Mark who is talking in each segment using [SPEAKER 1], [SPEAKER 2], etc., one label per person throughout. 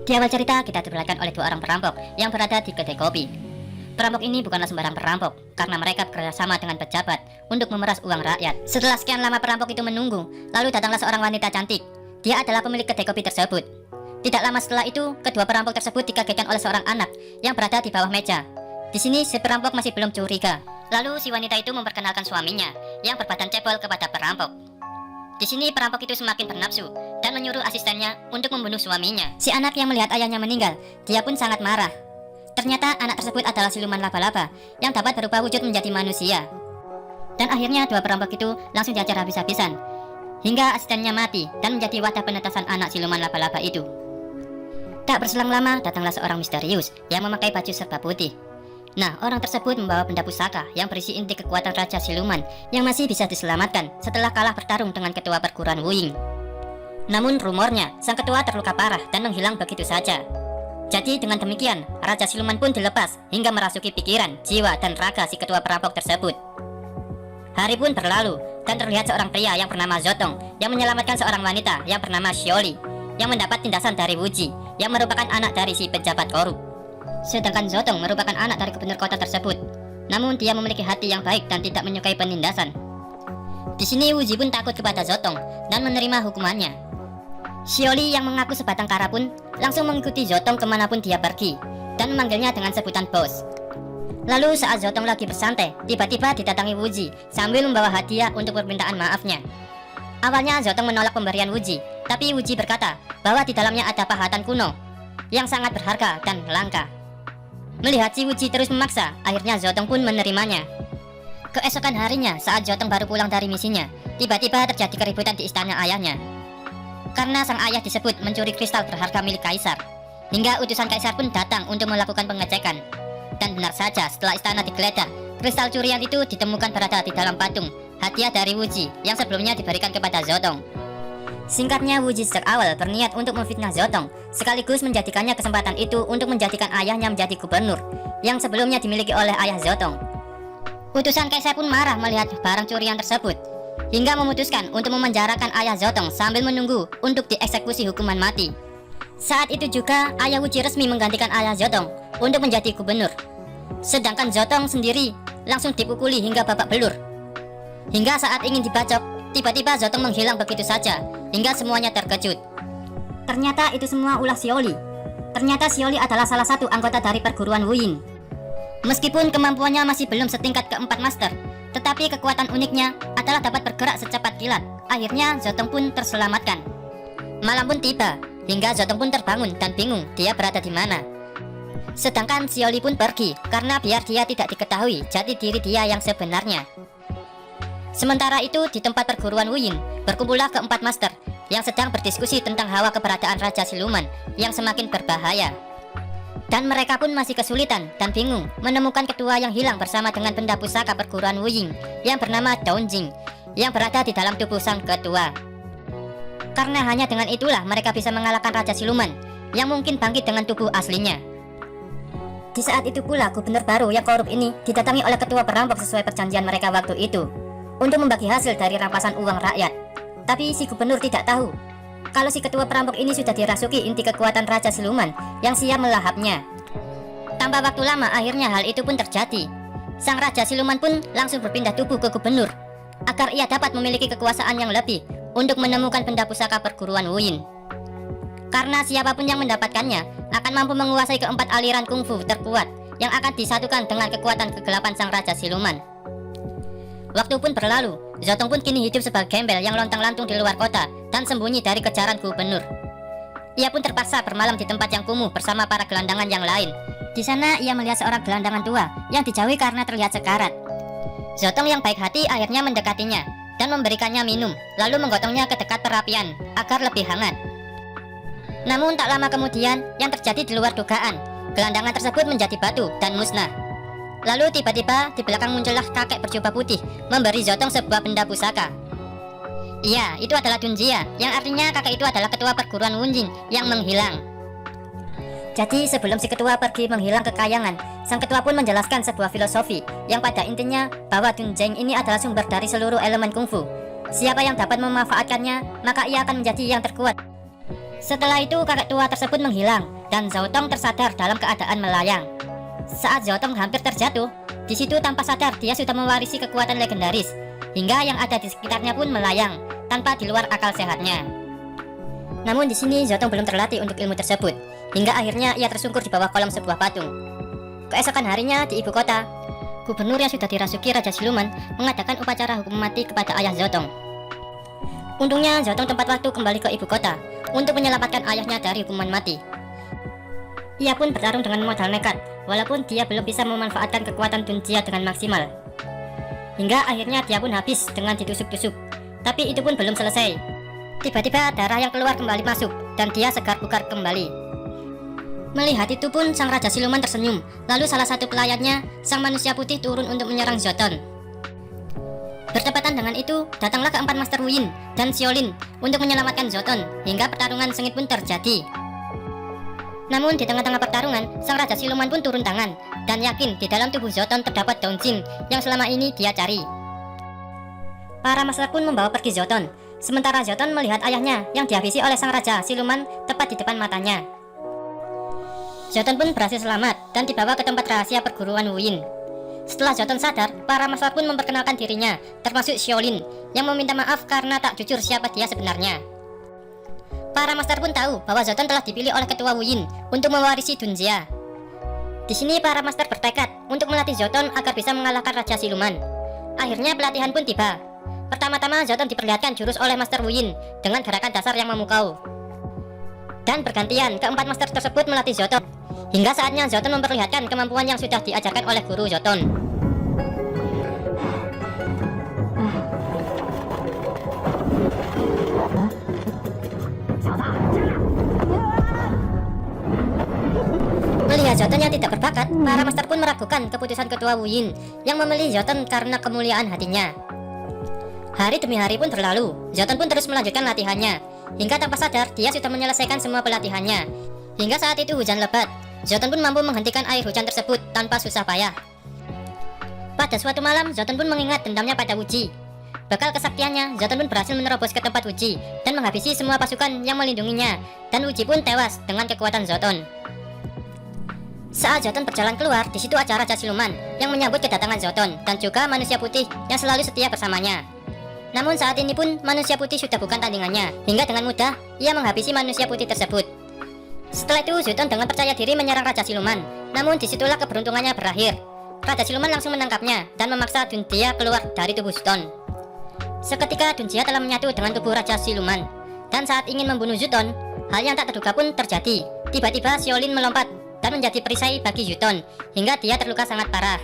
[SPEAKER 1] Di awal cerita, kita diperlihatkan oleh dua orang perampok yang berada di kedai kopi. Perampok ini bukanlah sembarang perampok, karena mereka bekerjasama dengan pejabat untuk memeras uang rakyat. Setelah sekian lama perampok itu menunggu, lalu datanglah seorang wanita cantik. Dia adalah pemilik kedai kopi tersebut. Tidak lama setelah itu, kedua perampok tersebut dikagetkan oleh seorang anak yang berada di bawah meja. Di sini, si perampok masih belum curiga. Lalu, si wanita itu memperkenalkan suaminya yang berbadan cebol kepada perampok. Di sini perampok itu semakin bernafsu dan menyuruh asistennya untuk membunuh suaminya. Si anak yang melihat ayahnya meninggal, dia pun sangat marah. Ternyata anak tersebut adalah siluman laba-laba yang dapat berubah wujud menjadi manusia. Dan akhirnya dua perampok itu langsung diajar habis-habisan, hingga asistennya mati dan menjadi wadah penetasan anak siluman laba-laba itu. Tak berselang lama, datanglah seorang misterius yang memakai baju serba putih. Nah, orang tersebut membawa benda pusaka yang berisi inti kekuatan Raja Siluman yang masih bisa diselamatkan setelah kalah bertarung dengan ketua perguruan Wuying. Namun rumornya, sang ketua terluka parah dan menghilang begitu saja. Jadi dengan demikian, Raja Siluman pun dilepas hingga merasuki pikiran, jiwa, dan raga si ketua perampok tersebut. Hari pun berlalu, dan terlihat seorang pria yang bernama Zotong yang menyelamatkan seorang wanita yang bernama Xioli yang mendapat tindasan dari Wuji yang merupakan anak dari si pejabat korup. Sedangkan Zotong merupakan anak dari gubernur kota tersebut. Namun dia memiliki hati yang baik dan tidak menyukai penindasan. Di sini Wuji pun takut kepada Zotong dan menerima hukumannya. Xioli yang mengaku sebatang kara pun langsung mengikuti Zotong kemanapun dia pergi dan memanggilnya dengan sebutan bos. Lalu saat Zotong lagi bersantai, tiba-tiba didatangi Wuji sambil membawa hadiah untuk permintaan maafnya. Awalnya Zotong menolak pemberian Wuji, tapi Wuji berkata bahwa di dalamnya ada pahatan kuno yang sangat berharga dan langka. Melihat si Wuji terus memaksa, akhirnya Zotong pun menerimanya. Keesokan harinya, saat Zotong baru pulang dari misinya, tiba-tiba terjadi keributan di istana ayahnya. Karena sang ayah disebut mencuri kristal berharga milik kaisar, hingga utusan kaisar pun datang untuk melakukan pengecekan. Dan benar saja, setelah istana digeledah, kristal curian itu ditemukan berada di dalam patung hadiah dari Wuji yang sebelumnya diberikan kepada Zotong. Singkatnya, Wuji sejak awal berniat untuk memfitnah Zotong, sekaligus menjadikannya kesempatan itu untuk menjadikan ayahnya menjadi gubernur, yang sebelumnya dimiliki oleh ayah Zotong. Utusan kaisar pun marah melihat barang curian tersebut, hingga memutuskan untuk memenjarakan ayah Zotong sambil menunggu untuk dieksekusi hukuman mati. Saat itu juga, ayah Wuji resmi menggantikan ayah Zotong untuk menjadi gubernur. Sedangkan Zotong sendiri langsung dipukuli hingga babak belur. Hingga saat ingin dibacok, tiba-tiba Zotong menghilang begitu saja, hingga semuanya terkejut. Ternyata itu semua ulah Xioli. Ternyata Xioli adalah salah satu anggota dari perguruan Wuying. Meskipun kemampuannya masih belum setingkat keempat master, tetapi kekuatan uniknya adalah dapat bergerak secepat kilat. Akhirnya Zotong pun terselamatkan. Malam pun tiba, hingga Zotong pun terbangun dan bingung dia berada di mana. Sedangkan Xioli pun pergi, karena biar dia tidak diketahui jati diri dia yang sebenarnya. Sementara itu, di tempat perguruan Wuying, berkumpullah keempat master yang sedang berdiskusi tentang hawa keberadaan Raja Siluman yang semakin berbahaya. Dan mereka pun masih kesulitan dan bingung menemukan ketua yang hilang bersama dengan benda pusaka perguruan Wuying yang bernama Daunjing yang berada di dalam tubuh sang ketua. Karena hanya dengan itulah mereka bisa mengalahkan Raja Siluman yang mungkin bangkit dengan tubuh aslinya. Di saat itu pula, gubernur baru yang korup ini didatangi oleh ketua perampok sesuai perjanjian mereka waktu itu untuk membagi hasil dari rampasan uang rakyat. Tapi si gubernur tidak tahu kalau si ketua perampok ini sudah dirasuki inti kekuatan Raja Siluman yang siap melahapnya. Tanpa waktu lama, akhirnya hal itu pun terjadi. Sang Raja Siluman pun langsung berpindah tubuh ke gubernur agar ia dapat memiliki kekuasaan yang lebih untuk menemukan benda pusaka perguruan Wuying. Karena siapapun yang mendapatkannya akan mampu menguasai keempat aliran kungfu terkuat yang akan disatukan dengan kekuatan kegelapan sang Raja Siluman. Waktu pun berlalu, Zotong pun kini hidup sebagai gembel yang lontang-lantung di luar kota dan sembunyi dari kejaran gubernur. Ia pun terpaksa bermalam di tempat yang kumuh bersama para gelandangan yang lain. Di sana ia melihat seorang gelandangan tua yang dijauhi karena terlihat sekarat. Zotong yang baik hati akhirnya mendekatinya dan memberikannya minum, lalu menggotongnya ke dekat perapian agar lebih hangat. Namun tak lama kemudian, yang terjadi di luar dugaan, gelandangan tersebut menjadi batu dan musnah. Lalu tiba-tiba di belakang muncullah kakek berjubah putih memberi Zotong sebuah benda pusaka. Iya, itu adalah Dunjia, yang artinya kakek itu adalah ketua perguruan Wunjing yang menghilang. Jadi sebelum si ketua pergi menghilang ke kayangan, sang ketua pun menjelaskan sebuah filosofi yang pada intinya bahwa Dunjing ini adalah sumber dari seluruh elemen kungfu. Siapa yang dapat memanfaatkannya, maka ia akan menjadi yang terkuat. Setelah itu kakek tua tersebut menghilang dan Zhao Tong tersadar dalam keadaan melayang. Saat Zhao Tong hampir terjatuh, di situ tanpa sadar dia sudah mewarisi kekuatan legendaris, hingga yang ada di sekitarnya pun melayang tanpa di luar akal sehatnya. Namun di sini Zhao Tong belum terlatih untuk ilmu tersebut, hingga akhirnya ia tersungkur di bawah kolong sebuah patung. Keesokan harinya di ibu kota, gubernur yang sudah dirasuki Raja Siluman mengadakan upacara hukum mati kepada ayah Zhao Tong. Untungnya Zhao Tong tepat waktu kembali ke ibu kota untuk menyelamatkan ayahnya dari hukuman mati. Ia pun bertarung dengan modal nekat, walaupun dia belum bisa memanfaatkan kekuatan Dun Jia dengan maksimal. Hingga akhirnya dia pun habis dengan ditusuk-tusuk. Tapi itu pun belum selesai. Tiba-tiba darah yang keluar kembali masuk, dan dia segar bugar kembali. Melihat itu pun sang Raja Siluman tersenyum, lalu salah satu pelayannya, sang manusia putih turun untuk menyerang Zoton. Bertepatan dengan itu, datanglah keempat Master Wu Yin dan Xiaolin untuk menyelamatkan Zoton, hingga pertarungan sengit pun terjadi. Namun di tengah-tengah pertarungan, sang Raja Siluman pun turun tangan dan yakin di dalam tubuh Zoton terdapat daun jin yang selama ini dia cari. Para master pun membawa pergi Zoton, sementara Zoton melihat ayahnya yang dihabisi oleh sang Raja Siluman tepat di depan matanya. Zoton pun berhasil selamat dan dibawa ke tempat rahasia perguruan Wu Yin. Setelah Zoton sadar, para master pun memperkenalkan dirinya, termasuk Xiaolin yang meminta maaf karena tak jujur siapa dia sebenarnya. Para master pun tahu bahwa Zoton telah dipilih oleh ketua Wu Yin untuk mewarisi Dun Jia. Di sini para master bertekad untuk melatih Zoton agar bisa mengalahkan Raja Siluman. Akhirnya pelatihan pun tiba. Pertama-tama Zoton diperlihatkan jurus oleh Master Wu Yin dengan gerakan dasar yang memukau. Dan bergantian keempat master tersebut melatih Zoton, hingga saatnya Zoton memperlihatkan kemampuan yang sudah diajarkan oleh guru Zoton. Melihat Zoton yang tidak berbakat, para master pun meragukan keputusan ketua Wu Yin yang memilih Zoton karena kemuliaan hatinya. Hari demi hari pun berlalu, Zoton pun terus melanjutkan latihannya, hingga tanpa sadar dia sudah menyelesaikan semua pelatihannya. Hingga saat itu hujan lebat, Zoton pun mampu menghentikan air hujan tersebut tanpa susah payah. Pada suatu malam, Zoton pun mengingat dendamnya pada Wu Ji. Bekal kesaktiannya, Zoton pun berhasil menerobos ke tempat Wu Ji dan menghabisi semua pasukan yang melindunginya, dan Wu Ji pun tewas dengan kekuatan Zoton. Saat Zoton berjalan keluar, di situ ada Raja Siluman yang menyambut kedatangan Zoton dan juga manusia putih yang selalu setia bersamanya. Namun saat ini pun manusia putih sudah bukan tandingannya, hingga dengan mudah ia menghabisi manusia putih tersebut. Setelah itu Zoton dengan percaya diri menyerang Raja Siluman, namun disitulah keberuntungannya berakhir. Raja Siluman langsung menangkapnya dan memaksa Dun Jia keluar dari tubuh Zoton. Seketika Dun Jia telah menyatu dengan tubuh Raja Siluman, dan saat ingin membunuh Zoton, hal yang tak terduga pun terjadi. Tiba-tiba Xiaolin melompat dan menjadi perisai bagi Zoton, hingga dia terluka sangat parah.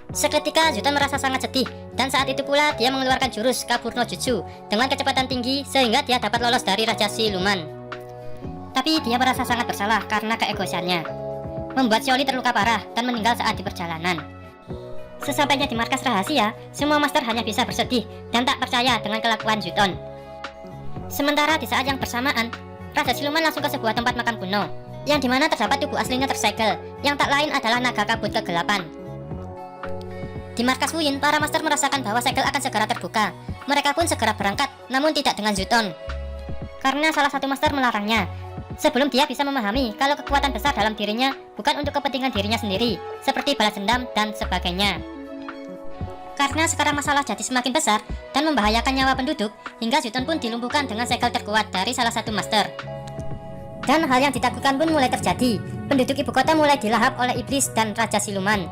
[SPEAKER 1] Seketika Zoton merasa sangat sedih, dan saat itu pula dia mengeluarkan jurus Kabur no Jutsu dengan kecepatan tinggi sehingga dia dapat lolos dari Raja Siluman. Tapi dia merasa sangat bersalah karena keegoisannya, membuat Xiaolin terluka parah dan meninggal saat di perjalanan. Sesampainya di markas rahasia, semua master hanya bisa bersedih dan tak percaya dengan kelakuan Zoton. Sementara di saat yang bersamaan, Raja Siluman langsung ke sebuah tempat makam kuno, yang dimana terdapat tubuh aslinya tersegel, yang tak lain adalah naga kabut kegelapan. Di markas Wu Yin, para master merasakan bahwa segel akan segera terbuka. Mereka pun segera berangkat, namun tidak dengan Zoton, karena salah satu master melarangnya, sebelum dia bisa memahami kalau kekuatan besar dalam dirinya bukan untuk kepentingan dirinya sendiri, seperti balas dendam dan sebagainya. Karena sekarang masalah jadi semakin besar dan membahayakan nyawa penduduk, hingga Zoton pun dilumpuhkan dengan segel terkuat dari salah satu master. Dan hal yang ditakutkan pun mulai terjadi. Penduduk ibu kota mulai dilahap oleh iblis dan Raja Siluman.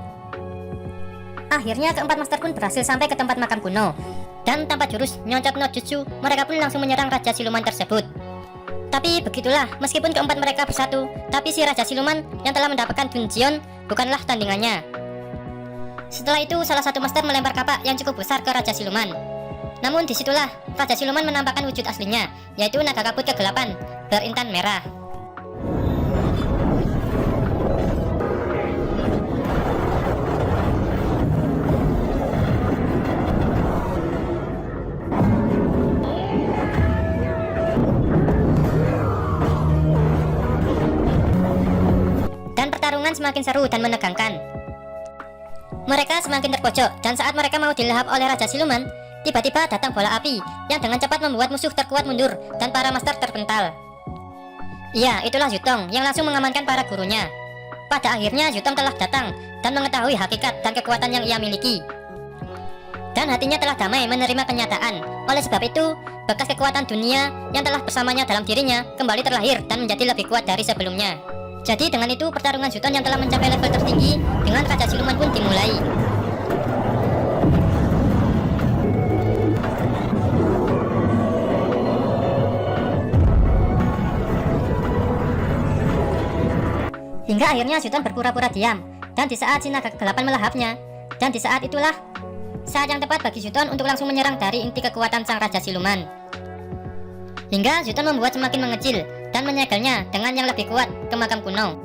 [SPEAKER 1] Akhirnya keempat master pun berhasil sampai ke tempat makam kuno, dan tanpa jurus Nyoncat no Jutsu, mereka pun langsung menyerang Raja Siluman tersebut. Tapi begitulah, meskipun keempat mereka bersatu, tapi si Raja Siluman yang telah mendapatkan Dun Jion bukanlah tandingannya. Setelah itu salah satu master melempar kapak yang cukup besar ke Raja Siluman. Namun disitulah Raja Siluman menampakkan wujud aslinya, yaitu naga kabut kegelapan berintan merah. Dan pertarungan semakin seru dan menegangkan. Mereka semakin terpojok, dan saat mereka mau dilahap oleh Raja Siluman, tiba-tiba datang bola api yang dengan cepat membuat musuh terkuat mundur dan para master terpental. Iya, itulah Yutong yang langsung mengamankan para gurunya. Pada akhirnya Yutong telah datang dan mengetahui hakikat dan kekuatan yang ia miliki. Dan hatinya telah damai menerima kenyataan. Oleh sebab itu, bekas kekuatan dunia yang telah bersamanya dalam dirinya kembali terlahir dan menjadi lebih kuat dari sebelumnya. Jadi dengan itu pertarungan Yutong yang telah mencapai level tertinggi dengan Raja Siluman pun dimulai. Hingga akhirnya Yutong berpura-pura diam, dan di saat si naga kegelapan melahapnya, dan di saat itulah saat yang tepat bagi Yutong untuk langsung menyerang dari inti kekuatan sang Raja Siluman. Hingga Yutong membuat semakin mengecil dan menyegelnya dengan yang lebih kuat ke makam kuno.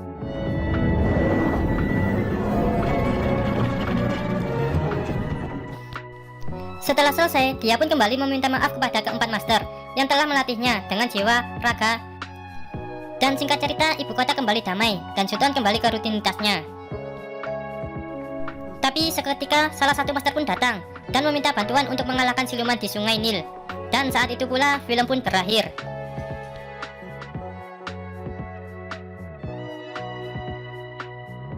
[SPEAKER 1] Setelah selesai, dia pun kembali meminta maaf kepada keempat master yang telah melatihnya dengan jiwa, raga. Dan singkat cerita, ibu kota kembali damai dan Yutong kembali ke rutinitasnya. Tapi seketika salah satu master pun datang dan meminta bantuan untuk mengalahkan siluman di Sungai Nil. Dan saat itu pula film pun berakhir.